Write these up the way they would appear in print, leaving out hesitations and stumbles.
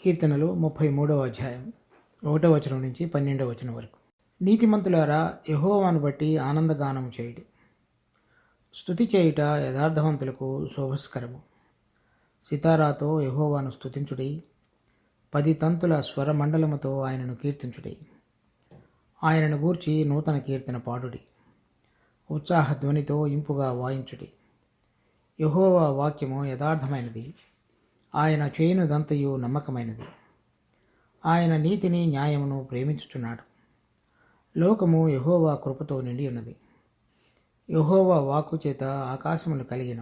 కీర్తనలు 33వ అధ్యాయం 1వ వచనం నుంచి 12వ వచనం వరకు. నీతిమంతులారా, యెహోవాను బట్టి ఆనందగానము చేయుడి. స్తుతి చేయుట యథార్థవంతులకు శోభస్కరము. సితారాతో యెహోవాను స్తుతించుడి. 10 తంతుల స్వరమండలముతో ఆయనను కీర్తించుడి. ఆయనను గూర్చి నూతన కీర్తన పాడుడి. ఉత్సాహధ్వనితో ఇంపుగా వాయించుడి. యెహోవా వాక్యము యథార్థమైనది. ఆయన చేయునదంతయు నమ్మకమైనది. ఆయన నీతిని న్యాయమును ప్రేమించుచున్నాడు. లోకము యెహోవా కృపతో నిండి ఉన్నది. యెహోవా వాక్కు చేత ఆకాశములు కలిగిన,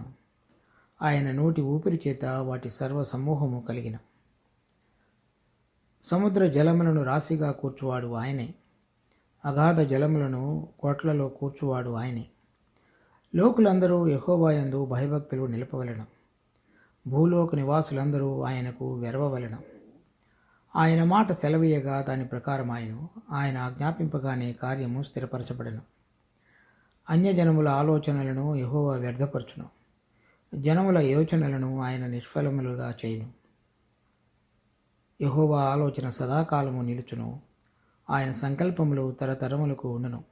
ఆయన నోటి ఊపిరి చేత వాటి సర్వ సమూహము కలిగిన. సముద్ర జలములను రాశిగా కూర్చువాడు ఆయనే. అగాధ జలములను కోట్లలో కూర్చువాడు ఆయనే. లోకులందరూ యెహోవా యందు భయభక్తులు నిలపవలెను. భూలోక నివాసులందరూ ఆయనకు వెరవవలెను. ఆయన మాట సెలవీయగా దాని ప్రకారమాయను. ఆయన ఆజ్ఞాపింపగానే కార్యము స్థిరపరచబడెను. అన్యజనముల ఆలోచనలను యెహోవా వ్యర్థపరచును. జనముల యోచనలను ఆయన నిష్ఫలములుగా చేయును. యెహోవా ఆలోచన సదాకాలము నిలుచును. ఆయన సంకల్పములు తరతరములకు ఉండును.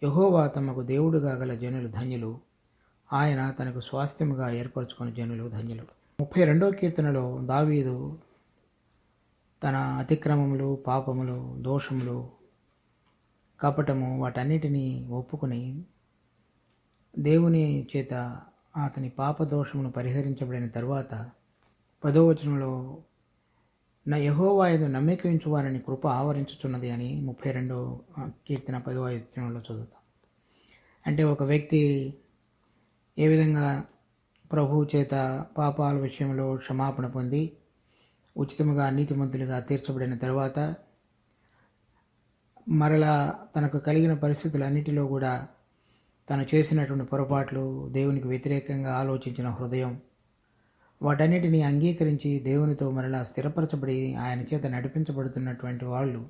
యెహోవా తమకు దేవుడుగా గల జనులు ధన్యులు. ఆయన తనకు స్వాస్థ్యముగా ఏర్పరచుకుని జనులు ధన్యులు. 32వ కీర్తనలో దావీదు తన అతిక్రమములు, పాపములు, దోషములు, కపటము వాటన్నిటినీ ఒప్పుకొని దేవుని చేత అతని పాపదోషమును పరిహరించబడిన తరువాత 10వ వచనంలో నా యెహోవా యందు నమ్మిక ఉంచువారని కృప ఆవరించుచున్నది అని 32వ కీర్తన 10వ వచనంలో చదువుతాం. అంటే ఒక వ్యక్తి ఏ విధంగా ప్రభువు చేత పాపాల విషయంలో క్షమాపణ పొంది ఉచితముగా నీతిమంతులుగా తీర్చబడిన తర్వాత మరలా తనకు కలిగిన పరిస్థితులన్నిటిలో కూడా తను చేసినటువంటి పొరపాట్లు, దేవునికి వ్యతిరేకంగా ఆలోచించిన హృదయం, వాటన్నిటినీ అంగీకరించి దేవునితో మరలా స్థిరపరచబడి ఆయన చేత నడిపించబడుతున్నటువంటి వాళ్ళు,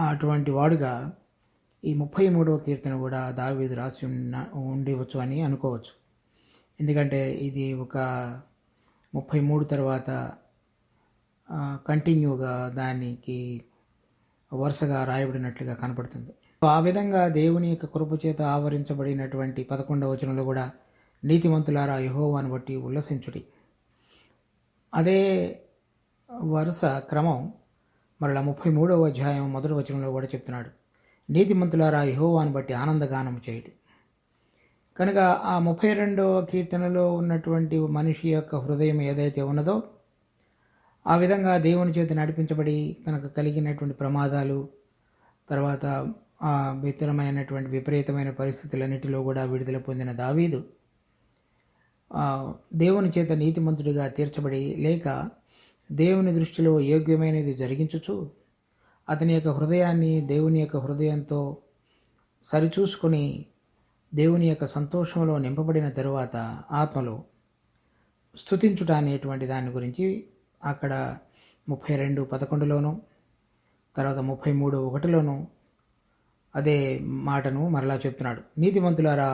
అటువంటి వాడుగా ఈ 33వ కీర్తన కూడా దావీదు రాసి ఉండవచ్చు అని అనుకోవచ్చు. ఎందుకంటే ఇది ఒక 33 తర్వాత కంటిన్యూగా దానికి వరుసగా రాయబడినట్లుగా కనపడుతుంది. ఆ విధంగా దేవుని యొక్క కృప చేత ఆవరించబడినటువంటి 11వ వచనంలో కూడా నీతిమంతులారా యెహోవాను బట్టి ఉల్లసించుడి. అదే వరుస క్రమం మరలా 33వ అధ్యాయం 1వ వచనంలో కూడా చెప్తున్నాడు. నీతిమంతులారా యెహోవాను బట్టి ఆనందగానము చేయుడి. కనుక ఆ 32వ కీర్తనలో ఉన్నటువంటి మనిషి యొక్క హృదయం ఏదైతే ఉన్నదో ఆ విధంగా దేవుని చేత నడిపించబడి తనకు కలిగినటువంటి ప్రమాదాలు, తర్వాత ఆ విపరీతమైన పరిస్థితులన్నిటిలో కూడా విడుదల పొందిన దావీదు దేవుని చేత నీతిమంతుడిగా తీర్చబడి లేక దేవుని దృష్టిలో యోగ్యమైనది జరిగించుచు అతని యొక్క హృదయాన్ని దేవుని యొక్క హృదయంతో సరిచూసుకొని దేవుని యొక్క సంతోషంలో నింపబడిన తరువాత ఆత్మలో స్తుతించుట అనేటువంటి దాని గురించి అక్కడ 32:11లోను తర్వాత 33:1లోను అదే మాటను మరలా చెప్తున్నాడు. నీతిమంతులారా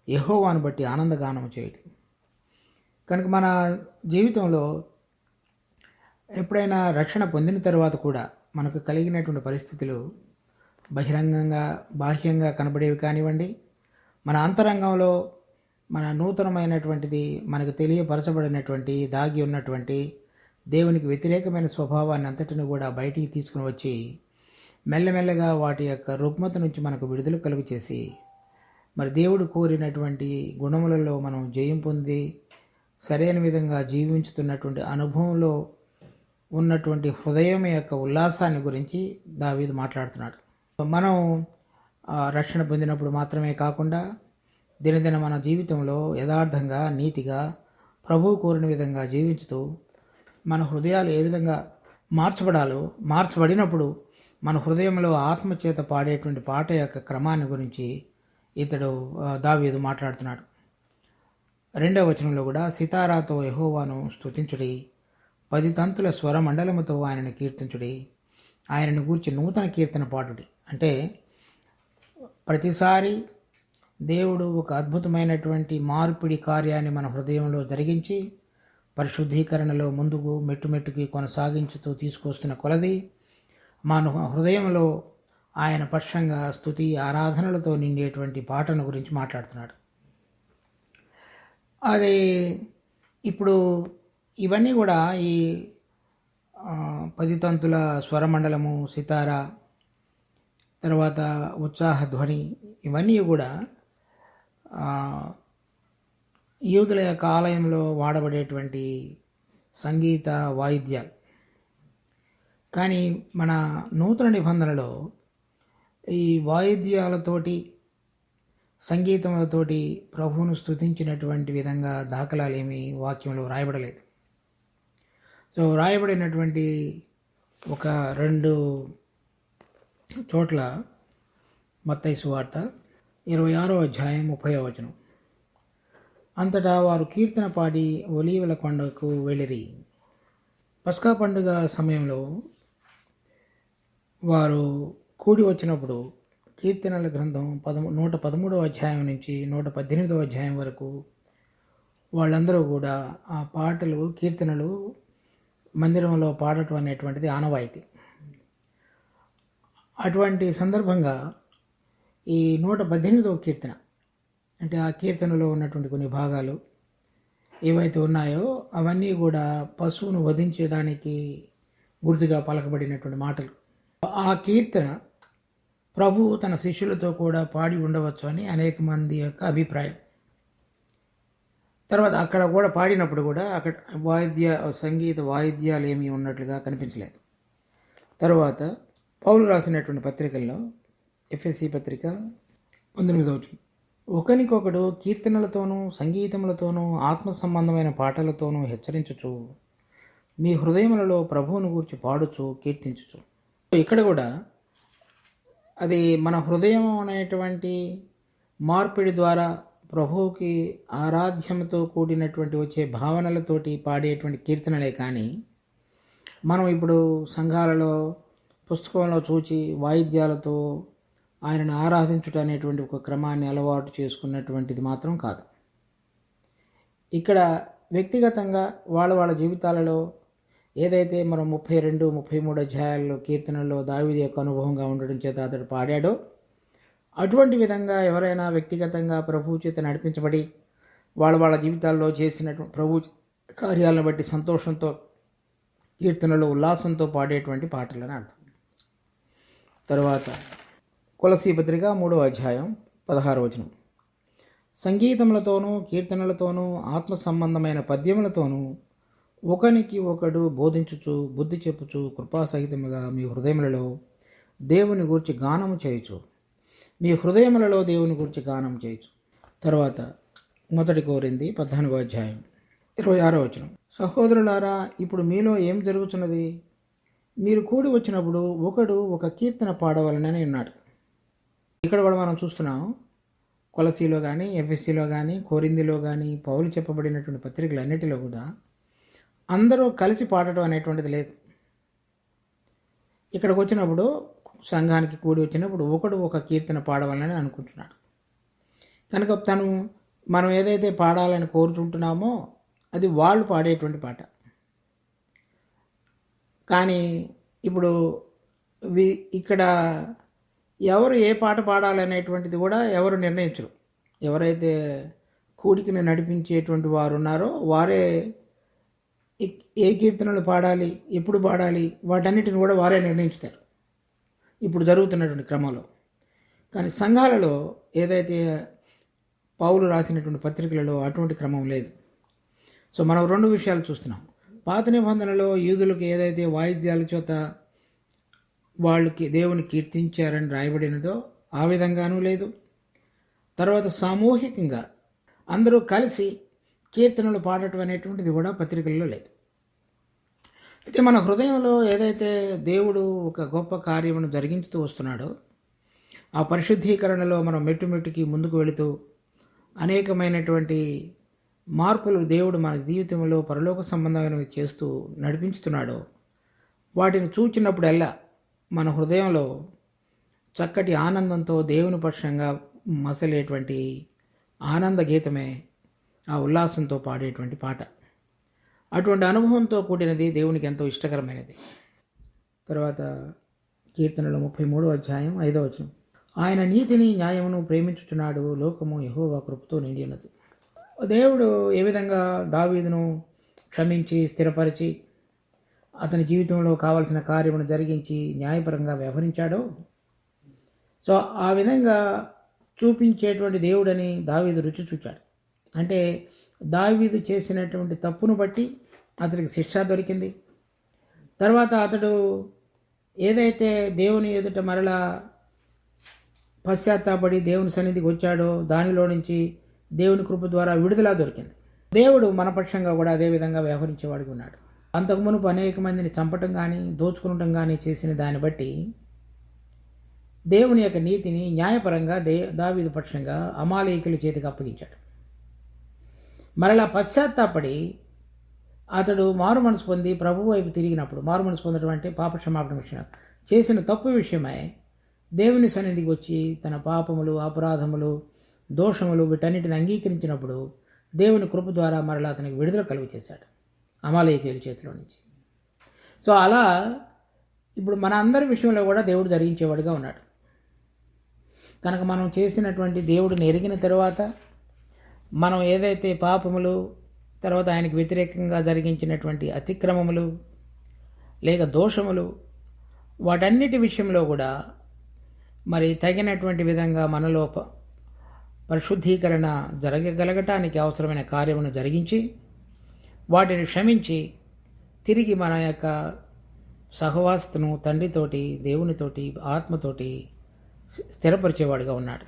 యెహోవాను బట్టి ఆనందగానము చేయుడి. కనుక మన జీవితంలో ఎప్పుడైనా రక్షణ పొందిన తర్వాత కూడా మనకు కలిగినటువంటి పరిస్థితులు బహిరంగంగా బాహ్యంగా కనబడేవి కానివ్వండి, మన అంతరంగంలో మన నూతనమైనటువంటిది మనకు తెలియపరచబడినటువంటి దాగి ఉన్నటువంటి దేవునికి వ్యతిరేకమైన స్వభావాన్ని అంతటిని కూడా బయటికి తీసుకుని వచ్చి మెల్లమెల్లగా వాటి యొక్క రుగ్మత నుంచి మనకు విడుదల కలుగు చేసి మరి దేవుడు కోరినటువంటి గుణములలో మనం జయం పొంది సరైన విధంగా జీవించుతున్నటువంటి అనుభవంలో ఉన్నటువంటి హృదయం యొక్క ఉల్లాసాన్ని గురించి దావీదు మాట్లాడుతున్నాడు. మనం రక్షణ పొందినప్పుడు మాత్రమే కాకుండా దినదిన మన జీవితంలో యథార్థంగా నీతిగా ప్రభువు కోరిన విధంగా జీవించుతూ మన హృదయాలు ఏ విధంగా మార్చబడినప్పుడు మన హృదయంలో ఆత్మచేత పాడేటువంటి పాట యొక్క క్రమాన్ని గురించి దావీదు మాట్లాడుతున్నాడు. 2వ వచనంలో కూడా సితారాతో యెహోవాను స్తుతించుడి. 10 తంతుల స్వరమండలముతో ఆయనను కీర్తించుడి. ఆయనను గూర్చి నూతన కీర్తన పాడుడి. అంటే ప్రతిసారి దేవుడు ఒక అద్భుతమైనటువంటి మార్పిడి కార్యాన్ని మన హృదయంలో జరిగించి పరిశుద్ధీకరణలో ముందుకు మెట్టుమెట్టుకి కొనసాగించుతూ తీసుకొస్తున్న కొలది మన హృదయంలో ఆయన పక్షంగా స్తుతి ఆరాధనలతో నిండేటువంటి పాటను గురించి మాట్లాడుతున్నాడు. అది ఇప్పుడు ఇవన్నీ కూడా ఈ 10 తంతుల స్వరమండలము, సితార, తర్వాత ఉత్సాహ ధ్వని, ఇవన్నీ కూడా యూదుల యొక్క ఆలయంలో వాడబడేటువంటి సంగీత వాయిద్యాలు. కానీ మన నూతన నిబంధనలో ఈ వాయిద్యాలతోటి సంగీతములతోటి ప్రభువును స్తుతించినటువంటి విధంగా దాఖలాలేమీ వాక్యంలో రాయబడలేదు. సో రాయబడినటువంటి ఒక 2 చోట్ల మత్తయి సువార్త 26వ అధ్యాయం 30వ వచనం, అంతటా వారు కీర్తన పాడి ఒలీవల కొండకు వెళ్ళిరి. పస్కా పండుగ సమయంలో వారు కూడి వచ్చినప్పుడు కీర్తనల గ్రంథం 113వ అధ్యాయం నుంచి 118వ అధ్యాయం వరకు వాళ్ళందరూ కూడా ఆ పాటలు, కీర్తనలు మందిరంలో పాడటం అనేటువంటిది ఆనవాయితీ. అటువంటి సందర్భంగా ఈ 118వ కీర్తన, అంటే ఆ కీర్తనలో ఉన్నటువంటి కొన్ని భాగాలు ఏవైతే ఉన్నాయో అవన్నీ కూడా పశువును వధించడానికి గుర్తుగా పలకబడినటువంటి మాటలు. ఆ కీర్తన ప్రభువు తన శిష్యులతో కూడా పాడి ఉండవచ్చు అని అనేక మంది యొక్క అభిప్రాయం. తర్వాత అక్కడ కూడా పాడినప్పుడు కూడా అక్కడ సంగీత వాయిద్యాలు ఏమీ ఉన్నట్లుగా కనిపించలేదు. తర్వాత పౌలు రాసినటువంటి పత్రికల్లో ఎఫెసీ పత్రిక 19వ వచనం, ఒకనికొకడు కీర్తనలతోనూ సంగీతములతోనూ ఆత్మ సంబంధమైన పాటలతోనూ హెచ్చరించుచు మీ హృదయములలో ప్రభువును గూర్చి పాడుచు కీర్తించుచు. ఇక్కడ కూడా అది మన హృదయం అనేటువంటి మార్పిడి ద్వారా ప్రభువుకి ఆరాధ్యంతో కూడినటువంటి వచ్చే భావనలతోటి పాడేటువంటి కీర్తనలే. కానీ మనం ఇప్పుడు సంఘాలలో పుస్తకంలో చూచి వాయిద్యాలతో ఆయనను ఆరాధించుట అనేటువంటి ఒక క్రమాన్ని అలవాటు చేసుకున్నటువంటిది మాత్రం కాదు. ఇక్కడ వ్యక్తిగతంగా వాళ్ళ జీవితాలలో ఏదైతే మనం 32, 33 అధ్యాయాల్లో కీర్తనల్లో దావీదు యొక్క అనుభవంగా ఉండడం చేత అతడు పాడాడో అటువంటి విధంగా ఎవరైనా వ్యక్తిగతంగా ప్రభువు చేత నడిపించబడి వాళ్ళ జీవితాల్లో చేసినటువంటి ప్రభు కార్యాలను బట్టి సంతోషంతో కీర్తనలు ఉల్లాసంతో పాడేటువంటి పాటలని అర్థం. తర్వాత కొలసీ పత్రిక 3వ అధ్యాయం 16వ వచనం, సంగీతములతోనూ కీర్తనలతోనూ ఆత్మ సంబంధమైన పద్యములతోనూ ఒకనికి ఒకడు బోధించుచు బుద్ధి చెప్పుచు కృపాసహితముగా మీ హృదయములలో దేవుని గూర్చి గానము చేయొచ్చు. మీ హృదయములలో దేవుని గూర్చి గానం చేయొచ్చు. తర్వాత 1 కొరింథీ 14వ అధ్యాయం 26వ వచనం, సహోదరులారా, ఇప్పుడు మీలో ఏం జరుగుతున్నది? మీరు కూడి వచ్చినప్పుడు ఒకడు ఒక కీర్తన పాడవలనని అన్నాడు. ఇక్కడ కూడా మనం చూస్తున్నాం, కొలసీలో కానీ, ఎఫ్ఎస్సిలో కానీ, కొరింథీలో కానీ, పౌలు చెప్పబడినటువంటి పత్రికలన్నిటిలో కూడా అందరూ కలిసి పాడటం అనేటువంటిది లేదు. ఇక్కడికి వచ్చినప్పుడు, సంఘానికి కూడి వచ్చినప్పుడు ఒకడు ఒక కీర్తన పాడవాలని అనుకుంటున్నాడు కనుక మనం ఏదైతే పాడాలని కోరుతుంటున్నామో అది వాళ్ళు పాడేటువంటి పాట. కానీ ఇప్పుడు ఇక్కడ ఎవరు ఏ పాట పాడాలనేటువంటిది కూడా ఎవరు నిర్ణయించరు. ఎవరైతే కూడికని నడిపించేటువంటి వారు ఉన్నారో వారే ఏ కీర్తనలు పాడాలి, ఎప్పుడు పాడాలి, వాటన్నిటిని కూడా వారే నిర్ణయించుతారు ఇప్పుడు జరుగుతున్నటువంటి క్రమంలో. కానీ సంఘాలలో ఏదైతే పౌలు రాసినటువంటి పత్రికలలో అటువంటి క్రమం లేదు. సో మనం 2 విషయాలు చూస్తున్నాం. పాత నిబంధనలో యూదులకు ఏదైతే వాయిద్యాల చేత వాళ్ళకి దేవుని కీర్తించారని రాయబడినదో ఆ విధంగానూ లేదు. తర్వాత సామూహికంగా అందరూ కలిసి కీర్తనలు పాడటం అనేటువంటిది కూడా పత్రికల్లో లేదు. అయితే మన హృదయంలో ఏదైతే దేవుడు ఒక గొప్ప కార్యమును జరిగించుతూ వస్తున్నాడో ఆ పరిశుద్ధీకరణలో మనం మెట్టుమెట్టుకి ముందుకు వెళుతూ అనేకమైనటువంటి మార్పులు దేవుడు మన జీవితంలో పరలోక సంబంధమైనవి చేస్తూ నడిపించుతున్నాడో వాటిని చూచినప్పుడల్లా మన హృదయంలో చక్కటి ఆనందంతో దేవుని పక్షంగా మసలేటువంటి ఆనంద గీతమే ఆ ఉల్లాసంతో పాడేటువంటి పాట. అటువంటి అనుభవంతో కూడినది దేవునికి ఎంతో ఇష్టకరమైనది. తర్వాత కీర్తనలు 33వ అధ్యాయం 5వ వచనం, ఆయన నీతిని న్యాయమును ప్రేమించుచున్నాడు, లోకము యెహోవా కృపతో నిండి ఉన్నది. దేవుడు ఏ విధంగా దావీదును క్షమించి స్థిరపరిచి అతని జీవితంలో కావలసిన కార్యమును జరిగించి న్యాయపరంగా వ్యవహరించాడో, సో ఆ విధంగా చూపించేటువంటి దేవుడని దావీదు రుచి చూచాడు. అంటే దావీదు చేసినటువంటి తప్పును బట్టి అతనికి శిక్ష దొరికింది. తర్వాత అతడు ఏదైతే దేవుని ఎదుట మరలా పశ్చాత్తాపడి దేవుని సన్నిధికి వచ్చాడో దానిలో నుంచి దేవుని కృప ద్వారా విడుదల దొరికింది. దేవుడు మన పక్షంగా కూడా అదే విధంగా వ్యవహరించేవాడిగా ఉన్నాడు. అంతకు మునుపు అనేక మందిని చంపటం కానీ దోచుకునటం కానీ చేసిన దాన్ని బట్టి దేవుని యొక్క నీతిని న్యాయపరంగా దావీదు పక్షంగా అమాలేకుల చేతికి అప్పగించాడు. మరలా పశ్చాత్తాపడి అతడు మారు మనసు పొంది ప్రభు వైపు తిరిగినప్పుడు, మారు మనసు పొందడం అంటే పాప క్షమాపణ విషయం, చేసిన తప్పు విషయమై దేవుని సన్నిధికి వచ్చి తన పాపములు, అపరాధములు, దోషములు వీటన్నిటిని అంగీకరించినప్పుడు దేవుని కృప ద్వారా మరలా అతనికి విడుదల కలుగు చేశాడు అమాలేకీయుల చేతిలో నుంచి. సో అలా ఇప్పుడు మన అందరి విషయంలో కూడా దేవుడు జరిగించేవాడుగా ఉన్నాడు. కనుక మనం చేసినటువంటి దేవుడిని ఎరిగిన తరువాత మనం ఏదైతే పాపములు, తర్వాత ఆయనకు వ్యతిరేకంగా జరిగించినటువంటి అతిక్రమములు లేక దోషములు, వాటన్నిటి విషయంలో కూడా మరి తగినటువంటి విధంగా మనలో పరిశుద్ధీకరణ జరగగలగటానికి అవసరమైన కార్యమును జరిగించి వాటిని క్షమించి తిరిగి మన యొక్క సహవాసతను తండ్రితోటి, దేవునితోటి, ఆత్మతోటి స్థిరపరిచేవాడుగా ఉన్నాడు.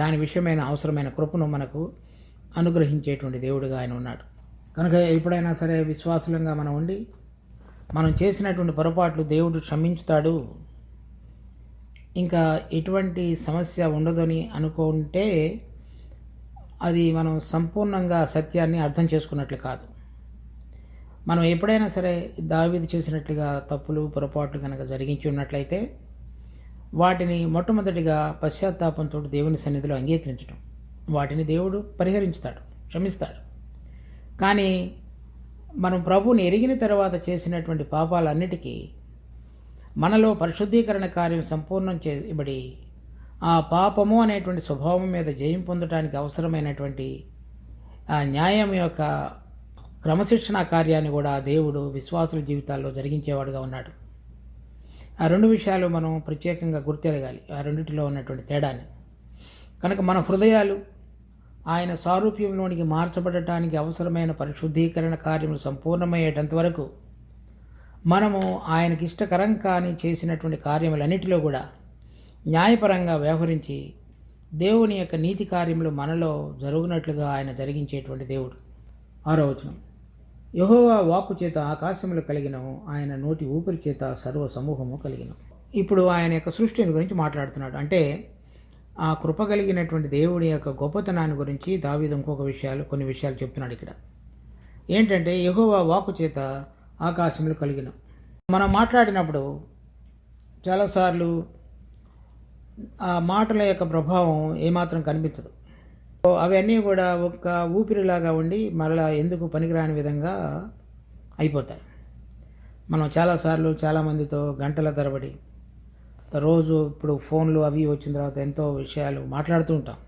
దాని విషయమైన అవసరమైన కృపను మనకు అనుగ్రహించేటువంటి దేవుడుగా ఆయన ఉన్నాడు. కనుక ఎప్పుడైనా సరే విశ్వాసులంగా మనం ఉండి మనం చేసినటువంటి పొరపాట్లు దేవుడు క్షమించుతాడు, ఇంకా ఎటువంటి సమస్య ఉండదని అనుకుంటే అది మనం సంపూర్ణంగా సత్యాన్ని అర్థం చేసుకున్నట్లు కాదు. మనం ఎప్పుడైనా సరే దావీదు చేసినట్లుగా తప్పులు, పొరపాట్లు కనుక జరిగించి ఉన్నట్లయితే వాటిని మొట్టమొదటిగా పశ్చాత్తాపంతో దేవుని సన్నిధిలో అంగీకరించడం, వాటిని దేవుడు పరిహరించుతాడు, క్షమిస్తాడు. కానీ మనం ప్రభువుని ఎరిగిన తర్వాత చేసినటువంటి పాపాలన్నిటికీ మనలో పరిశుద్ధీకరణ కార్యం సంపూర్ణం చేయబడి ఆ పాపము అనేటువంటి స్వభావం మీద జయం పొందడానికి అవసరమైనటువంటి ఆ న్యాయం యొక్క క్రమశిక్షణ కార్యాన్ని కూడా దేవుడు విశ్వాసుల జీవితాల్లో జరిగించేవాడుగా ఉన్నాడు. ఆ రెండు విషయాలు మనం ప్రత్యేకంగా గుర్తెరగాలి, ఆ రెండింటిలో ఉన్నటువంటి తేడాన్ని. కనుక మన హృదయాలు ఆయన సారూప్యంలోనికి మార్చబడటానికి అవసరమైన పరిశుద్ధీకరణ కార్యములు సంపూర్ణమయ్యేటంత వరకు మనము ఆయనకి ఇష్టకరం కాని చేసినటువంటి కార్యములన్నిటిలో కూడా న్యాయపరంగా వ్యవహరించి దేవుని యొక్క నీతి కార్యములు మనలో జరుగునట్లుగా ఆయన జరిగించేటువంటి దేవుడు. 6వ వచనం, యెహోవా వాక్కు చేత ఆకాశములు కలిగినవు, ఆయన నోటి ఊపిరి చేత సర్వ సమూహము కలిగినవు. ఇప్పుడు ఆయన యొక్క సృష్టిని గురించి మాట్లాడుతున్నాడు. అంటే ఆ కృప కలిగినటువంటి దేవుడి యొక్క గొప్పతనాన్ని గురించి దావీదు కొన్ని విషయాలు చెప్తున్నాడు ఇక్కడ. ఏంటంటే యెహోవా వాక్కు చేత ఆకాశములు కలిగినవు. మనం మాట్లాడినప్పుడు చాలాసార్లు ఆ మాటల యొక్క ప్రభావం ఏమాత్రం కనిపించదు. అవన్నీ కూడా ఒక ఊపిరిలాగా ఉండి మరలా ఎందుకు పనికిరాని విధంగా అయిపోతాయి. మనం చాలాసార్లు చాలామందితో గంటల తరబడి రోజు ఇప్పుడు ఫోన్లు అవి వచ్చిన తర్వాత ఎంతో విషయాలు మాట్లాడుతూ ఉంటాం,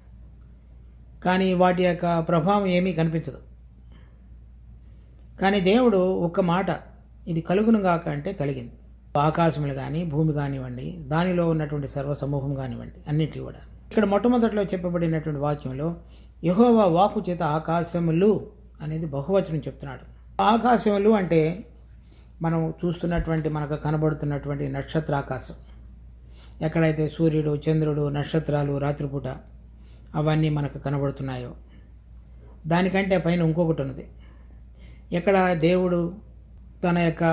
కానీ వాటి యొక్క ప్రభావం ఏమీ కనిపించదు. కానీ దేవుడు ఒక్క మాట, ఇది కలుగును గాక అంటే కలిగింది. ఆకాశములు కానీ భూమి కానివ్వండి, దానిలో ఉన్నటువంటి సర్వ సమూహం కానివ్వండి, అన్నిటి కూడా. ఇక్కడ మొట్టమొదటిలో చెప్పబడినటువంటి వాక్యంలో యెహోవా వాక్కు చేత ఆకాశములు అనేది బహువచనం చెప్తున్నాడు. ఆకాశములు అంటే మనం చూస్తున్నటువంటి, మనకు కనబడుతున్నటువంటి నక్షత్రాకాశం, ఎక్కడైతే సూర్యుడు, చంద్రుడు, నక్షత్రాలు రాత్రిపూట అవన్నీ మనకు కనబడుతున్నాయో దానికంటే పైన ఇంకొకటి ఉన్నది. ఎక్కడ దేవుడు తన యొక్క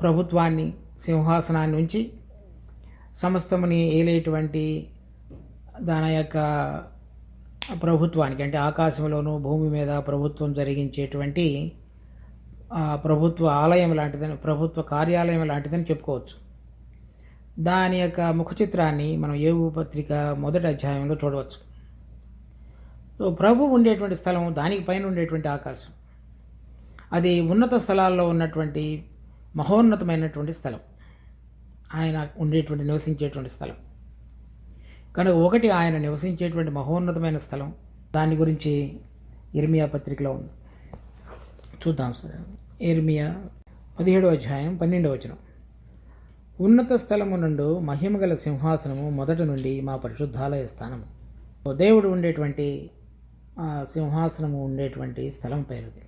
ప్రభుత్వాన్ని, సింహాసనాన్ని ఉంచి సమస్తముని ఏలేటువంటి దాని యొక్క ప్రభుత్వానికి, అంటే ఆకాశంలోనూ భూమి మీద ప్రభుత్వం జరిగించేటువంటి ప్రభుత్వ ఆలయం లాంటిదని, ప్రభుత్వ కార్యాలయం లాంటిదని చెప్పుకోవచ్చు. దాని యొక్క ముఖ చిత్రాన్ని మనం యోబు పత్రిక 1వ అధ్యాయంలో చూడవచ్చు. సో ప్రభు ఉండేటువంటి స్థలం, దానికి పైన ఉండేటువంటి ఆకాశం, అది ఉన్నత స్థలాల్లో ఉన్నటువంటి మహోన్నతమైనటువంటి స్థలం, ఆయన ఉండేటువంటి నివసించేటువంటి స్థలం కనుక ఒకటి ఆయన నివసించేటువంటి మహోన్నతమైన స్థలం. దాని గురించి ఇర్మియా పత్రికలో ఉంది, చూద్దాం సార్. ఇర్మియా 17వ అధ్యాయం 12వ వచనం. ఉన్నత స్థలము నుండి మహిమగల సింహాసనము మొదట నుండి మా పరిశుద్ధాలయ స్థానము. దేవుడు ఉండేటువంటి సింహాసనము ఉండేటువంటి స్థలం పేరుది,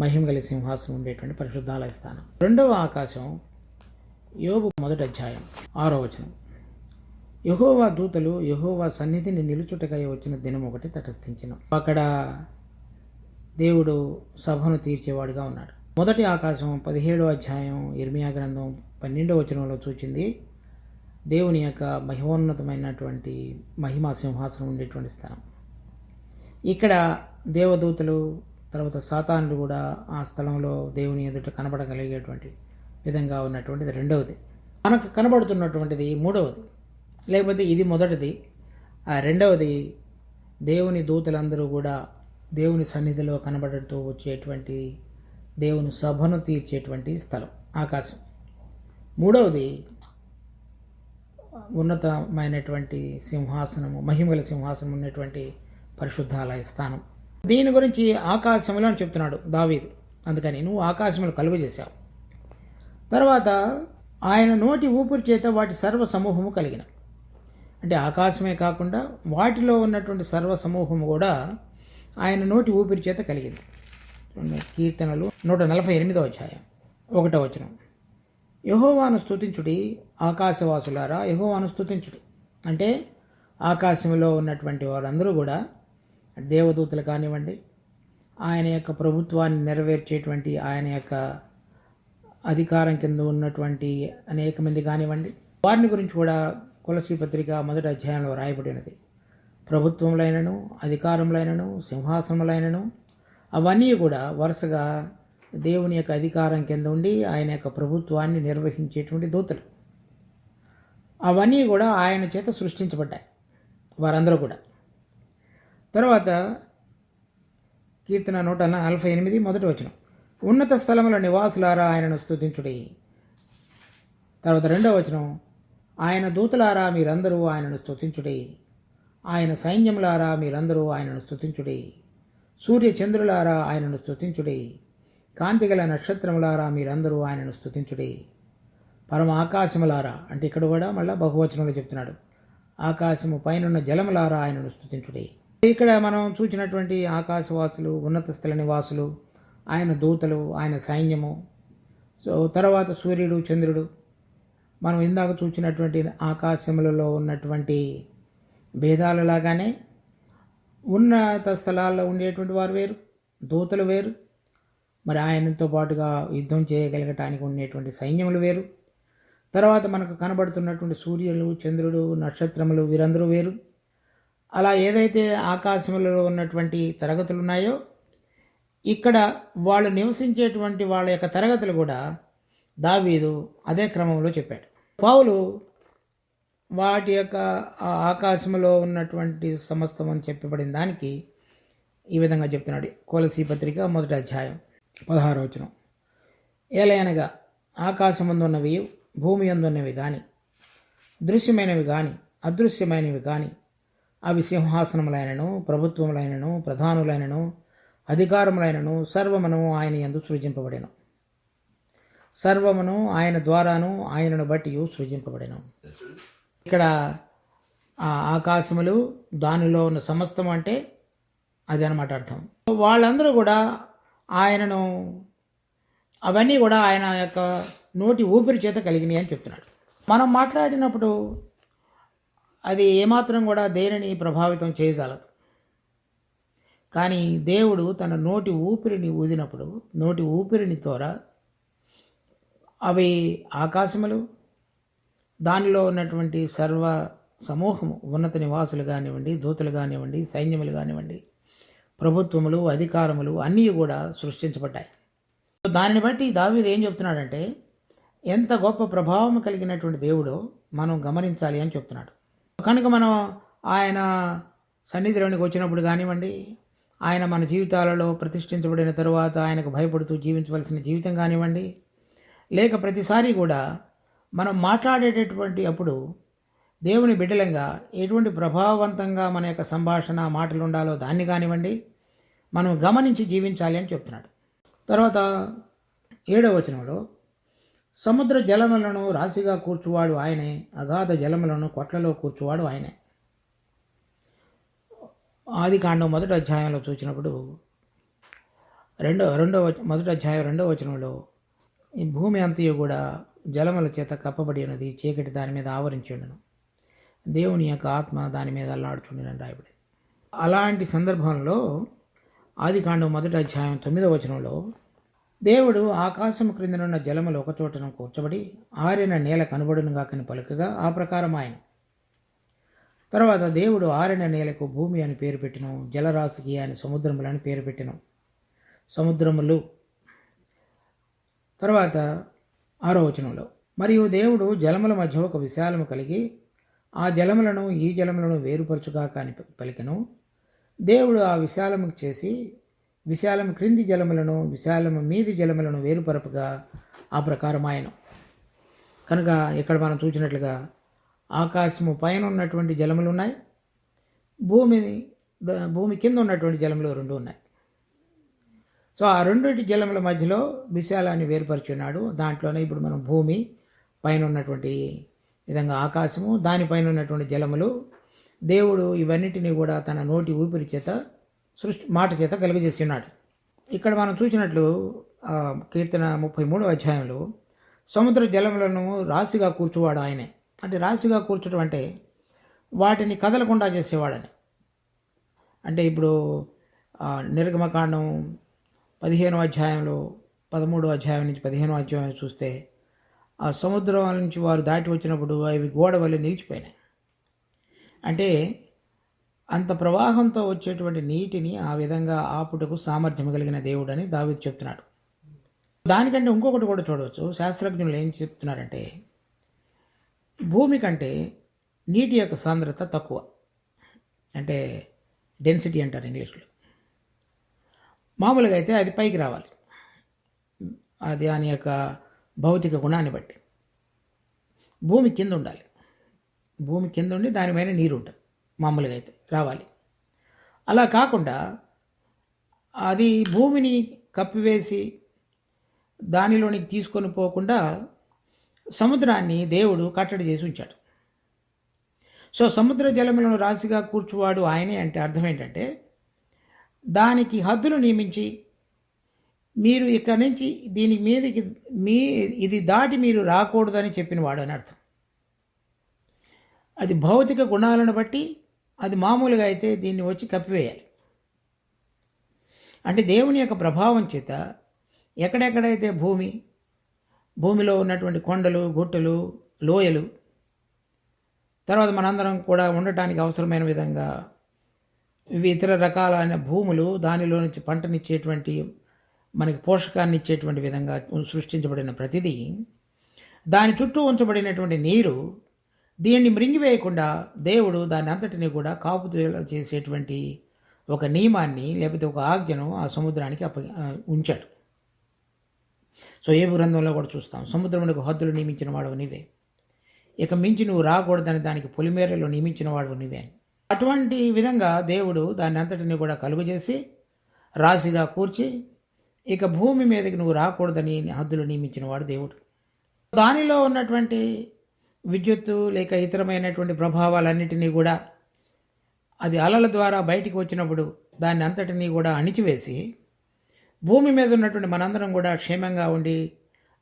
మహిమగల సింహాసనం ఉండేటువంటి పరిశుద్ధాలయ స్థానం. రెండవ ఆకాశం యోబు 1వ అధ్యాయం 6వ వచనం. యెహోవా దూతలు యెహోవా సన్నిధిని నిలుచుటకై వచ్చిన దినం ఒకటి తటస్థించిన. అక్కడ దేవుడు సభను తీర్చేవాడుగా ఉన్నాడు. మొదటి ఆకాశం 17వ అధ్యాయం ఇర్మియా గ్రంథం 12వ వచనంలో చూచింది దేవుని యొక్క మహోన్నతమైనటువంటి మహిమా సింహాసనం ఉండేటువంటి స్థలం. ఇక్కడ దేవదూతలు తర్వాత సాతానులు కూడా ఆ స్థలంలో దేవుని ఎదుట కనబడగలిగేటువంటి విధంగా ఉన్నటువంటిది రెండవది. మనకు కనబడుతున్నటువంటిది మూడవది, లేకపోతే ఇది మొదటిది. ఆ రెండవది దేవుని దూతలందరూ కూడా దేవుని సన్నిధిలో కనబడుతూ వచ్చేటువంటి దేవుని సభను తీర్చేటువంటి స్థలం ఆకాశం. మూడవది ఉన్నతమైనటువంటి సింహాసనము, మహిమగల సింహాసనం ఉన్నటువంటి పరిశుద్ధాలయ స్థానం. దీని గురించి ఆకాశములో అని చెప్తున్నాడు దావీదు. అందుకని నువ్వు ఆకాశములు కలుగజేశావు. తర్వాత ఆయన నోటి ఊపిరి చేత వాటి సర్వ సమూహము కలిగిన, అంటే ఆకాశమే కాకుండా వాటిలో ఉన్నటువంటి సర్వ సమూహము కూడా ఆయన నోటి ఊపిరి చేత కలిగింది. కీర్తనలు 148వ అధ్యాయం 1వ వచనం. యెహోవాను స్తుతించుడి ఆకాశవాసులారా, యెహోవాను స్తుతించుడి. అంటే ఆకాశంలో ఉన్నటువంటి వారందరూ కూడా దేవదూతలు కానివ్వండి, ఆయన యొక్క ప్రభుత్వాన్ని నెరవేర్చేటువంటి ఆయన యొక్క అధికారం కింద ఉన్నటువంటి అనేక మంది కానివ్వండి, వారిని గురించి కూడా కొలసీ పత్రిక 1వ అధ్యాయంలో రాయబడినది. ప్రభుత్వములైనను, అధికారములైనను, సింహాసనములైనను అవన్నీ కూడా వరుసగా దేవుని యొక్క అధికారం కింద ఉండి ఆయన యొక్క ప్రభుత్వాన్ని నిర్వహించేటువంటి దూతలు. అవన్నీ కూడా ఆయన చేత సృష్టించబడ్డాయి వారందరూ కూడా. తర్వాత కీర్తన 148 మొదటి వచనం. ఉన్నత స్థలముల నివాసులారా ఆయనను స్తుతించుడి. తర్వాత 2వ వచనం. ఆయన దూతలారా మీరందరూ ఆయనను స్తుతించుడి. ఆయన సైన్యములారా మీరందరూ ఆయనను స్తుతించుడి. సూర్య చంద్రులారా ఆయనను స్తుతించుడి. కాంతిగల నక్షత్రములారా మీరందరూ ఆయనను స్తుతించుడి. పరమ ఆకాశములారా, అంటే ఇక్కడ కూడా మళ్ళీ బహువచనంలో చెప్తున్నాడు, ఆకాశము పైనున్న జలములారా ఆయనను స్తుతించుడి. ఇక్కడ మనం చూసినటువంటి ఆకాశవాసులు, ఉన్నత స్థల నివాసులు, ఆయన దూతలు, ఆయన సైన్యము. సో తర్వాత సూర్యుడు, చంద్రుడు, మనం ఇందాక చూసినటువంటి ఆకాశములలో ఉన్నటువంటి భేదాలలాగానే ఉన్నత స్థలాల్లో ఉండేటువంటి వారు వేరు, దూతలు వేరు, మరి ఆయనతో పాటుగా యుద్ధం చేయగలగటానికి ఉండేటువంటి సైన్యములు వేరు. తర్వాత మనకు కనబడుతున్నటువంటి సూర్యులు, చంద్రుడు, నక్షత్రములు వీరందరూ వేరు. అలా ఏదైతే ఆకాశములలో ఉన్నటువంటి తరగతులు ఉన్నాయో ఇక్కడ వాళ్ళు నివసించేటువంటి వాళ్ళ యొక్క తరగతులు కూడా దావీదు అదే క్రమంలో చెప్పాడు. పౌలు వాటి యొక్క ఆకాశములో ఉన్నటువంటి సమస్తం అని చెప్పబడిన దానికి ఈ విధంగా చెప్తున్నాడు. కొలసీ పత్రిక 1వ అధ్యాయం 16వ వచనం. ఏలయనగా ఆకాశమందున్నవి, భూమి అందున్నవి కానీ, దృశ్యమైనవి కానీ అదృశ్యమైనవి కానీ, అవి సింహాసనములైనను, ప్రభుత్వములైనను, ప్రధానులైనను, అధికారములైనను సర్వమును ఆయన యందు సృజింపబడెను. సర్వమును ఆయన ద్వారాను ఆయనను బట్టి సృజింపబడెను. ఇక్కడ ఆకాశములు, దానిలో ఉన్న సమస్తం అంటే అది అనమాట అర్థం. వాళ్ళందరూ కూడా ఆయనను, అవన్నీ కూడా ఆయన యొక్క నోటి ఊపిరి చేత కలిగినాయి అని చెప్తున్నాడు. మనం మాట్లాడినప్పుడు అది ఏమాత్రం కూడా దేనిని ప్రభావితం చేయజాలదు. కానీ దేవుడు తన నోటి ఊపిరిని ఊదినప్పుడు, నోటి ఊపిరిని ద్వారా అవి ఆకాశములు, దానిలో ఉన్నటువంటి సర్వ సమూహము, ఉన్నత నివాసులు కానివ్వండి, దూతలు కానివ్వండి, సైన్యములు కానివ్వండి, ప్రభుత్వములు, అధికారములు అన్నీ కూడా సృష్టించబడ్డాయి. దానిని బట్టి దావీదు ఏం చెప్తున్నాడంటే ఎంత గొప్ప ప్రభావం కలిగినటువంటి దేవుడో మనం గమనించాలి అని చెప్తున్నాడు. కనుక మనం ఆయన సన్నిధిలోనికి వచ్చినప్పుడు కానివ్వండి, ఆయన మన జీవితాలలో ప్రతిష్ఠించబడిన తరువాత ఆయనకు భయపడుతూ జీవించవలసిన జీవితం కానివ్వండి, లేక ప్రతిసారి కూడా మనం మాట్లాడేటటువంటి అప్పుడు దేవుని బిడ్డలంగా ఎటువంటి ప్రభావవంతంగా మన యొక్క సంభాషణ మాటలు ఉండాలో దాన్ని కానివ్వండి మనం గమనించి జీవించాలి అని చెప్తున్నాడు. తర్వాత 7వ వచనంలో సముద్ర జలములను రాశిగా కూర్చువాడు ఆయనే, అగాధ జలములను కొట్లలో కూర్చువాడు ఆయనే. ఆదికాండం 1వ అధ్యాయంలో చూసినప్పుడు మొదటి అధ్యాయం 2వ వచనంలో ఈ భూమి అంతయు కూడా జలముల చేత కప్పబడి ఉన్నది, చీకటి దాని మీద ఆవరించి ఉండను, దేవుని యొక్క ఆత్మ దాని మీద అల్లాడుచుండని రాయబడి. అలాంటి సందర్భంలో ఆదికాండం 1వ అధ్యాయం 9వ వచనంలో దేవుడు ఆకాశం క్రిందనున్న జలములు ఒకచోటను కూర్చబడి ఆరిన నేల కనబడును గాకని పలుకగా ఆ ప్రకారం ఆయన. తర్వాత దేవుడు ఆరిన నేలకు భూమి అని పేరు పెట్టెను, జలరాశికి ఆయన సముద్రములని పేరు పెట్టెను, సముద్రములు. తర్వాత 6వ వచనంలో మరియు దేవుడు జలముల మధ్య ఒక విశాలము కలిగి ఆ జలములను ఈ జలములను వేరుపరచుగాక అని పలికెను. దేవుడు ఆ విశాలము చేసి విశాలము క్రింది జలములను విశాలము మీది జలములను వేరుపరపుగా ఆ ప్రకారం ఆయన. కనుక ఇక్కడ మనం చూసినట్లుగా ఆకాశము పైన ఉన్నటువంటి జలములు ఉన్నాయి, భూమి కింద ఉన్నటువంటి జలములు 2 ఉన్నాయి. సో ఆ 2 జలముల మధ్యలో విశాలాన్ని వేరుపరుచున్నాడు. దాంట్లోనే ఇప్పుడు మనం భూమి పైన ఉన్నటువంటి విధంగా ఆకాశము, దానిపైన ఉన్నటువంటి జలములు, దేవుడు ఇవన్నిటినీ కూడా తన నోటి ఊపిరి చేత మాట చేత కలుగజేస్తున్నాడు. ఇక్కడ మనం చూసినట్లు కీర్తన 33వ అధ్యాయంలో సముద్ర జలములను రాశిగా కూర్చువాడు ఆయనే. అంటే రాశిగా కూర్చోవడం అంటే వాటిని కదలకుండా చేసేవాడని. అంటే ఇప్పుడు నిర్గమకాండం 15వ అధ్యాయంలో 13వ అధ్యాయం నుంచి 15వ అధ్యాయం చూస్తే ఆ సముద్రం నుంచి వారు దాటి వచ్చినప్పుడు అవి గోడ వల్ల నిలిచిపోయినాయి. అంటే అంత ప్రవాహంతో వచ్చేటువంటి నీటిని ఆ విధంగా ఆపుటకు సామర్థ్యం కలిగిన దేవుడు అని దావీదు చెప్తున్నాడు. దానికంటే ఇంకొకటి కూడా చూడవచ్చు. శాస్త్రజ్ఞులు ఏం చెప్తున్నారంటే భూమి కంటే నీటి యొక్క సాంద్రత తక్కువ, అంటే డెన్సిటీ అంటారు ఇంగ్లీష్లో. మామూలుగా అయితే అది పైకి రావాలి, అది దాని యొక్క భౌతిక గుణాన్ని బట్టి. భూమి కింద ఉండాలి, భూమి కింద ఉండి దానిపైన నీరు ఉంటుంది మామూలుగా అయితే రావాలి. అలా కాకుండా అది భూమిని కప్పివేసి దానిలోనికి తీసుకొని పోకుండా సముద్రాన్ని దేవుడు కట్టడి చేసి ఉంచాడు. సో సముద్ర జలములను రాశిగా కూర్చువాడు ఆయనే అంటే అర్థం ఏంటంటే దానికి హద్దులు నియమించి మీరు ఇక్కడి నుంచి దీని మీదకి ఇది దాటి మీరు రాకూడదని చెప్పినవాడు అని అర్థం. అది భౌతిక గుణాలను బట్టి అది మామూలుగా అయితే దీన్ని వచ్చి కప్పివేయాలి. అంటే దేవుని యొక్క ప్రభావం చేత ఎక్కడెక్కడైతే భూమిలో ఉన్నటువంటి కొండలు, గుట్టలు, లోయలు, తర్వాత మనందరం కూడా ఉండటానికి అవసరమైన విధంగా ఇవి ఇతర రకాలైన భూములు, దానిలో నుంచి పంటనిచ్చేటువంటి మనకి పోషకాన్ని ఇచ్చేటువంటి విధంగా సృష్టించబడిన ప్రతిదీ, దాని చుట్టూ ఉంచబడినటువంటి నీరు, దీన్ని మృంగివేయకుండా దేవుడు దాని అంతటిని కూడా కాపుదల చేసేటువంటి ఒక నియమాన్ని లేకపోతే ఒక ఆజ్ఞను ఆ సముద్రానికి ఉంచాడు. సో ఏ గ్రంథంలో కూడా చూస్తాం, సముద్రమునకు హద్దులు నియమించిన వాడు నీవే, ఇక మించి నువ్వు రాకూడదని దానికి పొలిమేరలో నియమించిన వాడు నీవే అని. అటువంటి విధంగా దేవుడు దాన్ని అంతటిని కూడా కలుగజేసి రాశిగా కూర్చి ఇక భూమి మీదకి నువ్వు రాకూడదని హద్దులు నియమించిన వాడు దేవుడు. దానిలో ఉన్నటువంటి విద్యుత్తు లేక ఇతరమైనటువంటి ప్రభావాలన్నిటినీ కూడా అది అలల ద్వారా బయటికి వచ్చినప్పుడు దాన్ని అంతటినీ కూడా అణిచివేసి భూమి మీద ఉన్నటువంటి మనందరం కూడా క్షేమంగా ఉండి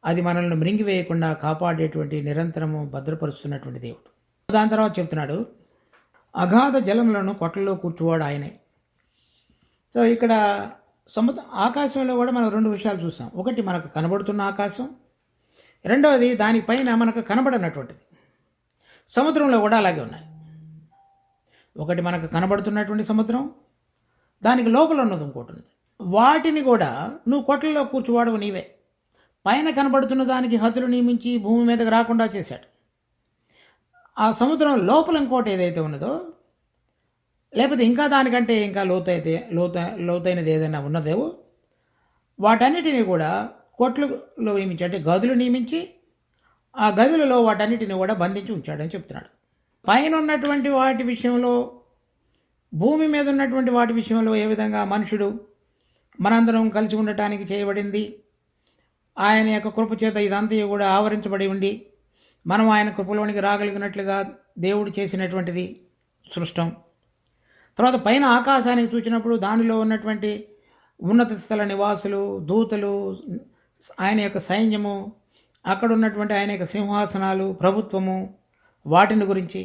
అది మనల్ని మృంగివేయకుండా కాపాడేటువంటి నిరంతరము భద్రపరుస్తున్నటువంటి దేవుడు. దాని తర్వాత చెప్తున్నాడు అగాధ జలములను కొట్లలో కూర్చువాడు ఆయనే. సో ఇక్కడ ఆకాశంలో కూడా మనం 2 విషయాలు చూసాం. ఒకటి మనకు కనబడుతున్న ఆకాశం, రెండవది దానిపైన మనకు కనబడనటువంటిది. సముద్రంలో కూడా అలాగే ఉన్నాయి. ఒకటి మనకు కనబడుతున్నటువంటి సముద్రం, దానికి లోపల ఉన్నది ఇంకోటి ఉన్నది. వాటిని కూడా నువ్వు కొట్లలో కూర్చువాడు నీవే. పైన కనబడుతున్న దానికి హద్దులు నియమించి భూమి మీదకి రాకుండా చేశాడు. ఆ సముద్రం లోపల ఇంకోటి ఏదైతే ఉన్నదో లేకపోతే ఇంకా దానికంటే ఇంకా లోతైనది ఏదైనా ఉన్నదేవో వాటన్నిటినీ కూడా కొట్లలో నియమించి, అంటే గదులు నియమించి ఆ గదులలో వాటన్నిటిని కూడా బంధించి ఉంచాడని చెప్తున్నాడు. పైన ఉన్నటువంటి వాటి విషయంలో, భూమి మీద ఉన్నటువంటి వాటి విషయంలో ఏ విధంగా మనుషుడు మనందరం కలిసి ఉండటానికి చేయబడింది, ఆయన యొక్క కృప చేత ఇదంతా కూడా ఆవరించబడి ఉండి మనం ఆయన కృపలోనికి రాగలిగినట్లుగా దేవుడు చేసినటువంటిది సృష్టం. తర్వాత పైన ఆకాశానికి చూసినప్పుడు దానిలో ఉన్నటువంటి ఉన్నత స్థల నివాసులు, దూతలు, ఆయన యొక్క సైన్యము, అక్కడ ఉన్నటువంటి ఆయన యొక్క సింహాసనాలు, ప్రభుత్వము, వాటిని గురించి.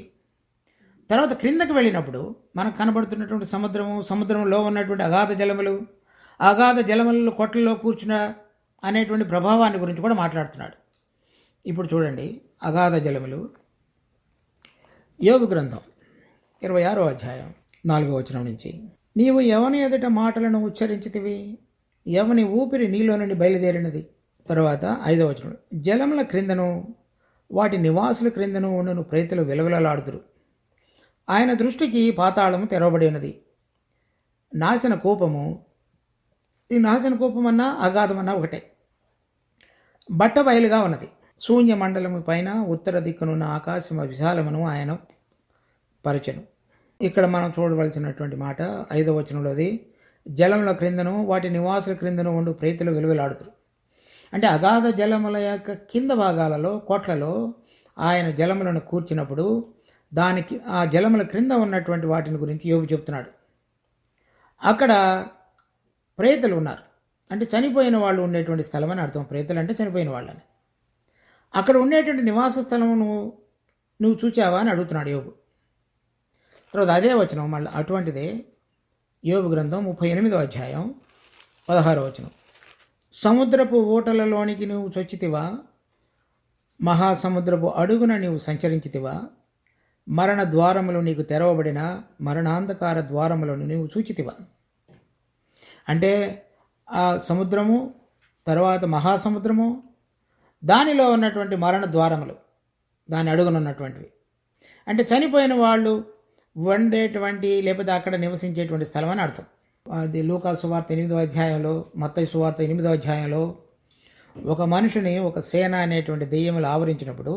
తర్వాత క్రిందకి వెళ్ళినప్పుడు మనకు కనబడుతున్నటువంటి సముద్రంలో ఉన్నటువంటి అగాధ జలములలో కొట్లలో కూర్చున్న అనేటువంటి ప్రభావాన్ని గురించి కూడా మాట్లాడుతున్నాడు. ఇప్పుడు చూడండి, అగాధ జలములు, యోబు గ్రంథం 26వ అధ్యాయం 4వ వచనం నుంచి. నీవు ఎవని ఎదుట మాటలను ఉచ్చరించితివి, ఎవని ఊపిరి నీలో నుండి బయలుదేరినది. తర్వాత 5వ వచనం, జలముల క్రిందను వాటి నివాసుల క్రిందను ఉన్నను ప్రేతలు విలవిలలాడుదురు. ఆయన దృష్టికి పాతాళము తెరవబడి ఉన్నది. నాశన కూపము, ఈ నాశన కూపమన్నా అగాధమన్నా ఒకటే, బట్ట బయలుగా ఉన్నది. శూన్య మండలము పైన ఉత్తర దిక్కునున్న ఆకాశము విశాలమును ఆయన పరిచను. ఇక్కడ మనం చూడవలసినటువంటి మాట 5వ వచనంలోది, జలముల క్రిందను వాటి నివాసుల క్రిందను ఉండు ప్రేతులు వెలువలాడుతారు. అంటే అగాధ జలముల యొక్క కింద భాగాలలో, కోట్లలో ఆయన జలములను కూర్చున్నప్పుడు దానికి ఆ జలముల క్రింద ఉన్నటువంటి వాటిని గురించి యోబు చెప్తున్నాడు. అక్కడ ప్రేతలు ఉన్నారు, అంటే చనిపోయిన వాళ్ళు ఉండేటువంటి స్థలం అని అర్థం. ప్రేతలు అంటే చనిపోయిన వాళ్ళని. అక్కడ ఉండేటువంటి నివాస స్థలము నువ్వు చూచావా అని అడుగుతున్నాడు యోబు. తర్వాత అదే వచనం మళ్ళీ అటువంటిదే యోబు గ్రంథం 38వ అధ్యాయం 16వ వచనం. సముద్రపు ఊటలలోనికి నువ్వు చొచ్చితివా, మహాసముద్రపు అడుగున నీవు సంచరించితివా, మరణ ద్వారములు నీకు తెరవబడిన మరణాంధకార ద్వారములను నీవు చూచితివా. అంటే ఆ సముద్రము, తర్వాత మహాసముద్రము, దానిలో ఉన్నటువంటి మరణ ద్వారములు, దాని అడుగునున్నటువంటివి, అంటే చనిపోయిన వాళ్ళు వండేటువంటి లేకపోతే అక్కడ నివసించేటువంటి స్థలం అని అర్థం. అది లూకా సువార్త 8వ అధ్యాయంలో, మత్తయి సువార్త 8వ అధ్యాయంలో ఒక మనుషుని ఒక సేన అనేటువంటి దెయ్యములు ఆవరించినప్పుడు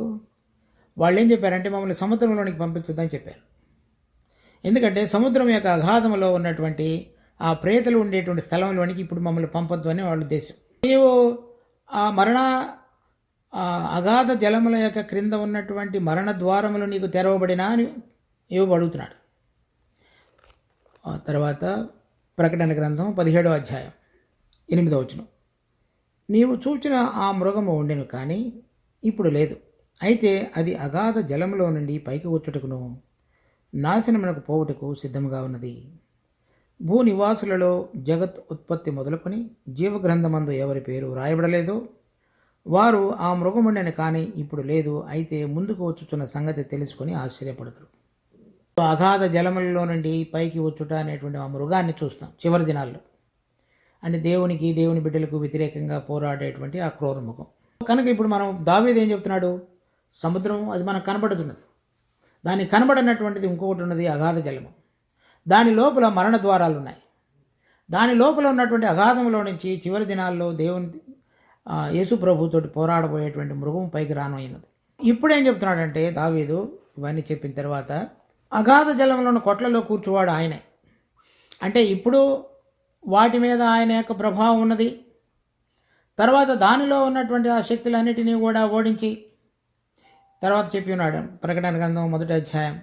వాళ్ళు ఏం చెప్పారంటే మమ్మల్ని సముద్రంలోనికి పంపించొద్దని చెప్పారు. ఎందుకంటే సముద్రం యొక్క అగాధంలో ఉన్నటువంటి ఆ ప్రేతలు ఉండేటువంటి స్థలంలోనికి ఇప్పుడు మమ్మల్ని పంపొద్దు అని వాళ్ళ ఉద్దేశం. నీవు ఆ అగాధ జలముల యొక్క క్రింద ఉన్నటువంటి మరణ ద్వారములు నీకు తెరవబడినా అని యోబు అడుగుతున్నాడు. తర్వాత ప్రకటన గ్రంథం 17వ అధ్యాయం 8వ వచనం, నీవు చూచిన ఆ మృగము ఉండెను కానీ ఇప్పుడు లేదు, అయితే అది అగాధ జలములో నుండి పైకి వచ్చుటకును నాశనమునకు పోవుటకు సిద్ధముగా ఉన్నది. భూనివాసులలో జగత్ ఉత్పత్తి మొదలుకొని జీవగ్రంథమందు ఎవరి పేరు రాయబడలేదో వారు ఆ మృగముండెను కానీ ఇప్పుడు లేదు, అయితే ముందుకు వచ్చుచున్న సంగతి తెలుసుకొని ఆశ్చర్యపడతారు. అగాధ జలములలో నుండి పైకి వచ్చుట అనేటువంటి ఆ మృగాన్ని చూస్తాం చివరి దినాల్లో. అంటే దేవుని బిడ్డలకు వ్యతిరేకంగా పోరాడేటువంటి ఆ క్రూర మృగం. కనుక ఇప్పుడు మనం దావీదు ఏం చెప్తున్నాడు, సముద్రం అది మనకు కనబడుతున్నది, దానికి కనబడినటువంటిది ఇంకొకటి ఉన్నది, అగాధ జలము. దాని లోపల మరణ ద్వారాలు ఉన్నాయి. దాని లోపల ఉన్నటువంటి అగాధంలో నుంచి చివరి దినాల్లో యేసు ప్రభుతోటి పోరాడబోయేటువంటి మృగం పైకి రానైనది. ఇప్పుడేం చెప్తున్నాడంటే దావీదు ఇవన్నీ చెప్పిన తర్వాత, అగాధ జలంలో ఉన్న కొట్లలో కూర్చువాడు ఆయనే. అంటే ఇప్పుడు వాటి మీద ఆయన యొక్క ప్రభావం ఉన్నది. తర్వాత దానిలో ఉన్నటువంటి ఆ శక్తులన్నిటినీ కూడా ఓడించి తర్వాత చెప్పి ఉన్నాడు ప్రకటన గ్రంథం 1వ అధ్యాయం,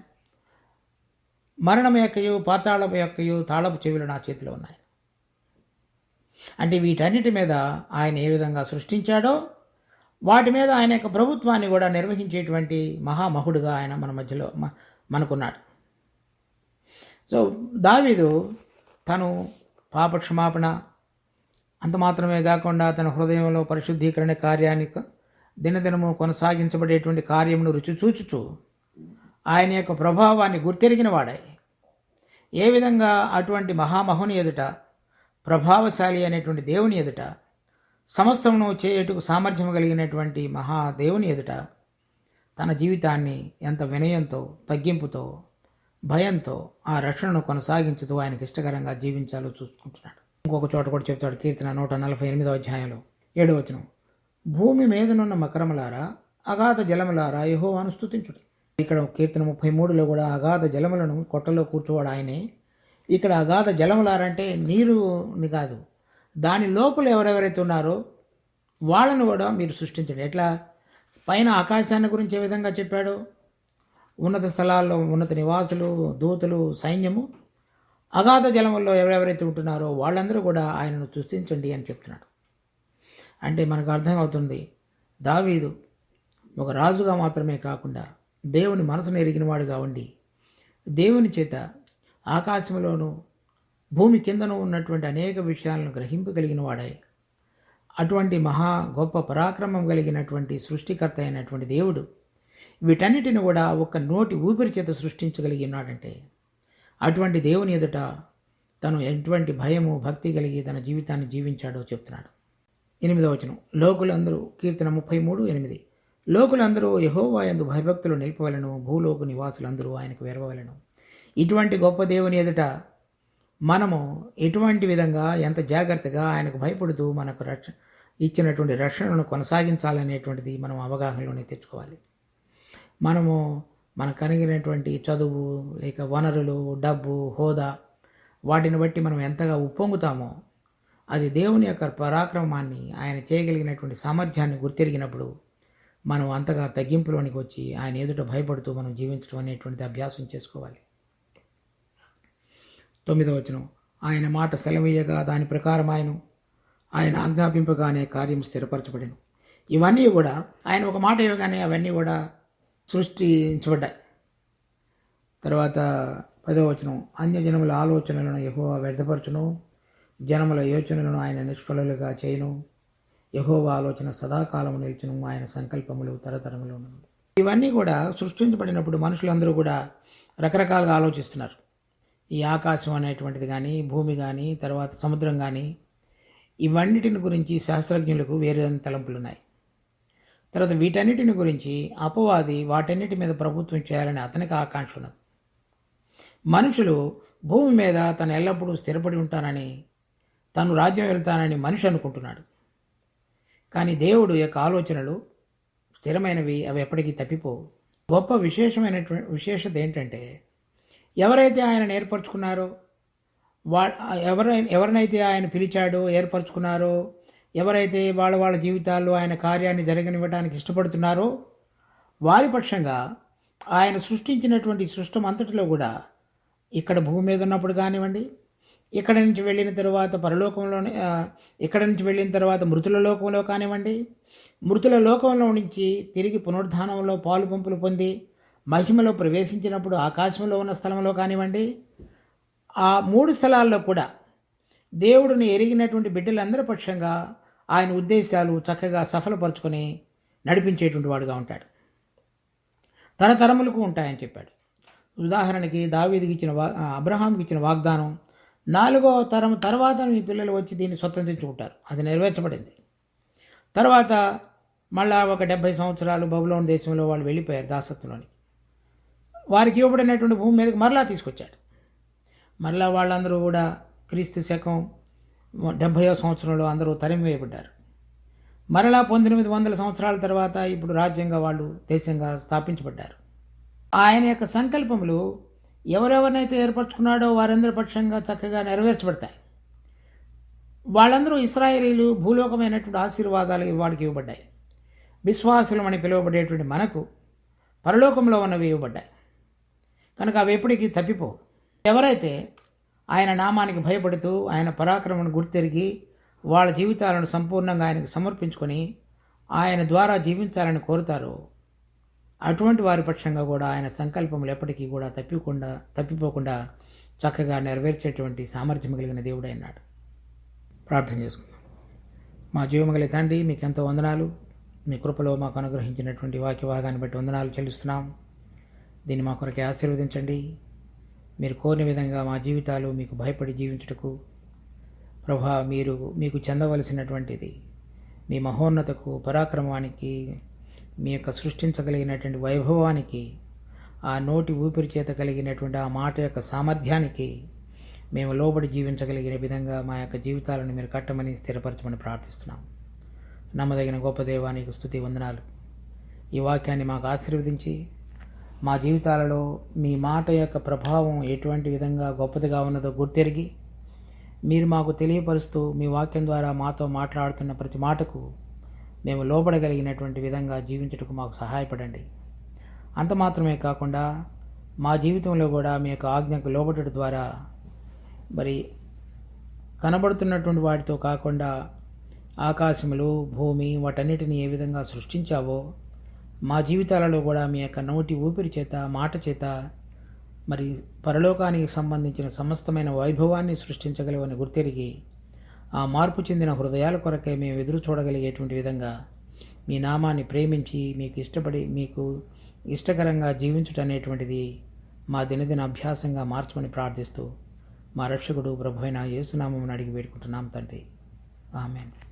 మరణం యొక్కయు పాతాళపు యొక్కయు తాళపు చెవులు నా చేతిలో ఉన్నాయి. అంటే వీటన్నిటి మీద ఆయన ఏ విధంగా సృష్టించాడో వాటి మీద ఆయన యొక్క ప్రభుత్వాన్ని కూడా నిర్వహించేటువంటి మహామహుడుగా ఆయన మన మధ్యలో మనకున్నాడు. సో దావీదు తను పాపక్షమాపణ అంత మాత్రమే కాకుండా తన హృదయంలో పరిశుద్ధీకరణ కార్యానికి దినదినము కొనసాగించబడేటువంటి కార్యమును రుచి చూచుచు ఆయన యొక్క ప్రభావాన్ని గుర్తెరిగిన వాడే ఏ విధంగా అటువంటి మహామహుని ఎదుట, ప్రభావశాలి అనేటువంటి దేవుని ఎదుట, సమస్తమును చేయుటకు సామర్థ్యం కలిగినటువంటి మహాదేవుని ఎదుట తన జీవితాన్ని ఎంత వినయంతో, తగ్గింపుతో, భయంతో ఆ రక్షణను కొనసాగించుతూ ఆయనకి ఇష్టకరంగా జీవించాలో చూసుకుంటున్నాడు. ఇంకొక చోట కూడా చెప్తాడు, కీర్తన 148వ అధ్యాయంలో 7వ వచనం, భూమి మీదనున్న మకరములారా అగాధ జలములారా యెహోవాను స్తుతించుడి. ఇక్కడ కీర్తన 33లో కూడా అగాధ జలములను కొట్టలో కూర్చోవాడు ఆయనే. ఇక్కడ అగాధ జలములారంటే నీరుని కాదు, దాని లోపల ఎవరెవరైతే ఉన్నారో వాళ్ళను కూడా మీరు సృష్టించండి. ఎట్లా పైన ఆకాశాన్ని గురించి ఏ విధంగా చెప్పాడో, ఉన్నత స్థలాల్లో ఉన్నత నివాసులు, దూతలు, సైన్యము, అగాధ జలముల్లో ఎవరెవరైతే ఉంటున్నారో వాళ్ళందరూ కూడా ఆయనను స్తుతించండి అని చెప్తున్నాడు. అంటే మనకు అర్థమవుతుంది, దావీదు ఒక రాజుగా మాత్రమే కాకుండా దేవుని మనసును ఎరిగినవాడుగా ఉండి దేవుని చేత ఆకాశంలోనూ భూమి కిందను ఉన్నటువంటి అనేక విషయాలను గ్రహింపగలిగిన వాడై అటువంటి మహా గొప్ప పరాక్రమం కలిగినటువంటి సృష్టికర్త అయినటువంటి దేవుడు వీటన్నిటిని కూడా ఒక నోటి ఊపిరి చేత సృష్టించగలిగి ఉన్నాడంటే అటువంటి దేవుని ఎదుట తను ఎటువంటి భయము భక్తి కలిగి తన జీవితాన్ని జీవించాడో చెప్తున్నాడు. 8వ వచనం, లోకులందరూ, కీర్తన 33:8, లోకులందరూ యెహోవా యందు భయభక్తులు నిలిపవలను, భూలోక నివాసులందరూ ఆయనకు వెరవవలను. ఇటువంటి గొప్ప దేవుని ఎదుట మనము ఎటువంటి విధంగా ఎంత జాగ్రత్తగా ఆయనకు భయపడుతూ మనకు ఇచ్చినటువంటి రక్షణను కొనసాగించాలనేటువంటిది మనం అవగాహనలోనే తెచ్చుకోవాలి. మనము మనకు కలిగినటువంటి చదువు లేక వనరులు, డబ్బు, హోదా, వాటిని బట్టి మనం ఎంతగా ఉప్పొంగుతామో అది దేవుని యొక్క పరాక్రమాన్ని, ఆయన చేయగలిగినటువంటి సామర్థ్యాన్ని గుర్తెరిగినప్పుడు మనం అంతగా తగ్గింపులోనికి వచ్చి ఆయన ఎదుట భయపడుతూ మనం జీవించడం అనేటువంటిది అభ్యాసం చేసుకోవాలి. 9వ వచనం, ఆయన మాట సెలవీయగా దాని ప్రకారం ఆయన ఆజ్ఞాపింపగానే కార్యం స్థిరపరచబడిను. ఇవన్నీ కూడా ఆయన ఒక మాట ఇవ్వగానే అవన్నీ కూడా సృష్టించబడ్డాయి. తర్వాత 10వ వచనం, అన్యజనముల ఆలోచనలను యెహోవా వ్యర్థపరచును, జనముల యోచనలను ఆయన నిష్ఫలులుగా చేయును. యెహోవా ఆలోచన సదాకాలము నిలుచును, ఆయన సంకల్పములు తరతరములను. ఇవన్నీ కూడా సృష్టించబడినప్పుడు మనుషులందరూ కూడా రకరకాలుగా ఆలోచిస్తున్నారు. ఈ ఆకాశం అనేటువంటిది కానీ, భూమి కానీ, తర్వాత సముద్రం కానీ, ఇవన్నిటిని గురించి శాస్త్రజ్ఞులకు వేరే తలంపులున్నాయి. తర్వాత వీటన్నిటిని గురించి అపవాది వాటన్నిటి మీద ప్రభుత్వం చేయాలని అతనికి ఆకాంక్ష ఉన్నది. మనుషులు భూమి మీద తను ఎల్లప్పుడూ స్థిరపడి ఉంటానని, తను రాజ్యం వెళ్తానని మనిషి అనుకుంటున్నాడు. కానీ దేవుడు యొక్క ఆలోచనలు స్థిరమైనవి, అవి ఎప్పటికీ తప్పిపోవు. గొప్ప విశేషత ఏంటంటే, ఎవరైతే ఆయన ఏర్పరచుకున్నారో, ఎవరినైతే ఆయన పిలిచాడో, ఏర్పరచుకున్నారో, ఎవరైతే వాళ్ళ జీవితాల్లో ఆయన కార్యాన్ని జరగనివ్వడానికి ఇష్టపడుతున్నారో వారి పక్షంగా ఆయన సృష్టించినటువంటి సృష్టం అంతటిలో కూడా ఇక్కడ భూమి మీద ఉన్నప్పుడు కానివ్వండి, ఇక్కడ నుంచి వెళ్ళిన తర్వాత పరలోకంలోనే, ఇక్కడ నుంచి వెళ్ళిన తర్వాత మృతుల లోకంలో కానివ్వండి, మృతుల లోకంలో నుంచి తిరిగి పునరుద్ధానంలో పాలు పంపులు పొంది మహిమలో ప్రవేశించినప్పుడు ఆకాశంలో ఉన్న స్థలంలో కానివ్వండి, ఆ 3 స్థలాల్లో కూడా దేవుడిని ఎరిగినటువంటి బిడ్డలందరి పక్షంగా ఆయన ఉద్దేశాలు చక్కగా సఫలపరుచుకొని నడిపించేటువంటి వాడుగా ఉంటాడు. తరతరములకు ఉంటాయని చెప్పాడు. ఉదాహరణకి దావీదుకి ఇచ్చిన అబ్రహాంకి ఇచ్చిన వాగ్దానం, 4వ తరం తర్వాత మీ పిల్లలు వచ్చి దీన్ని స్వతంత్రించుకుంటారు, అది నెరవేర్చబడింది. తర్వాత మళ్ళా ఒక 70 సంవత్సరాలు బబులోను దేశంలో వాళ్ళు వెళ్ళిపోయారు దాసత్వంలోని. వారికి ఇవ్వబడినటువంటి భూమి మీదకి మరలా తీసుకొచ్చాడు. మరలా వాళ్ళందరూ కూడా క్రీస్తు శకం 70వ సంవత్సరంలో అందరూ తరిమివేయబడ్డారు. మరలా 1900 సంవత్సరాల తర్వాత ఇప్పుడు రాజ్యంగా వాళ్ళు దేశంగా స్థాపించబడ్డారు. ఆయన యొక్క సంకల్పములు ఎవరెవరినైతే ఏర్పరచుకున్నాడో వారందరి పక్షంగా చక్కగా నెరవేర్చబడతాయి. వాళ్ళందరూ ఇశ్రాయేలీలు, భూలోకమైనటువంటి ఆశీర్వాదాలు వాడికి ఇవ్వబడ్డాయి. విశ్వాసులమని పిలువబడేటువంటి మనకు పరలోకంలో ఉన్నవి ఇవ్వబడ్డాయి కనుక అవి ఎప్పటికీ తప్పిపోవు. ఎవరైతే ఆయన నామానికి భయపడుతూ ఆయన పరాక్రమను గుర్తెరిగి వాళ్ళ జీవితాలను సంపూర్ణంగా ఆయనకు సమర్పించుకొని ఆయన ద్వారా జీవించాలని కోరుతారో అటువంటి వారి పక్షంగా కూడా ఆయన సంకల్పములు ఎప్పటికీ కూడా తప్పిపోకుండా చక్కగా నెరవేర్చేటువంటి సామర్థ్యం కలిగిన దేవుడు అన్నాడు. ప్రార్థన చేసుకుందాం. మా జీవమగలి తండ్రి, మీకు ఎంతో వందనాలు. మీ కృపలో మాకు అనుగ్రహించినటువంటి వాక్యభాగాన్ని బట్టి వందనాలు చెల్లిస్తున్నాం. దీన్ని మా కొరకే ఆశీర్వదించండి. మీరు కోరిన విధంగా మా జీవితాలు మీకు భయపడి జీవించుటకు ప్రభా, మీకు చెందవలసినటువంటిది మీ మహోన్నతకు, పరాక్రమానికి, మీ యొక్క సృష్టించగలిగినటువంటి వైభవానికి ఆ నోటి ఊపిరి చేత కలిగినటువంటి ఆ మాట యొక్క సామర్థ్యానికి మేము లోబడి జీవించగలిగిన విధంగా మా యొక్క జీవితాలను మీరు కట్టమని స్థిరపరచమని ప్రార్థిస్తున్నాం. నమ్మదగిన గొప్ప దేవానికి స్తుతి వందనాలు. ఈ వాక్యాన్ని మాకు ఆశీర్వదించి మా జీవితాలలో మీ మాట యొక్క ప్రభావం ఎటువంటి విధంగా గొప్పదిగా ఉన్నదో గుర్తెరిగి మీరు మాకు తెలియపరుస్తూ మీ వాక్యం ద్వారా మాతో మాట్లాడుతున్న ప్రతి మాటకు మేము లోబడగలిగినటువంటి విధంగా జీవించుటకు మాకు సహాయపడండి. అంత మాత్రమే కాకుండా మా జీవితంలో కూడా మీ యొక్క ఆజ్ఞకు లోబడటం ద్వారా మరి కనబడుతున్నటువంటి వాటితో కాకుండా ఆకాశములు భూమి వాటన్నిటిని ఏ విధంగా సృష్టించావో మా జీవితాలలో కూడా మీ యొక్క నోటి ఊపిరి చేత మాట చేత మరి పరలోకానికి సంబంధించిన సమస్తమైన వైభవాన్ని సృష్టించగలవని గుర్తెరిగి ఆ మార్పు చెందిన హృదయాల కొరకై మేము ఎదురు చూడగలిగేటువంటి విధంగా మీ నామాన్ని ప్రేమించి మీకు ఇష్టకరంగా జీవించుట అనేటువంటిది మా దినదిన అభ్యాసంగా మార్చమని ప్రార్థిస్తూ మా రక్షకుడు ప్రభు అయిన యేసునామమును అడిగి వేడుకుంటున్నాం తండ్రి. ఆమేన్.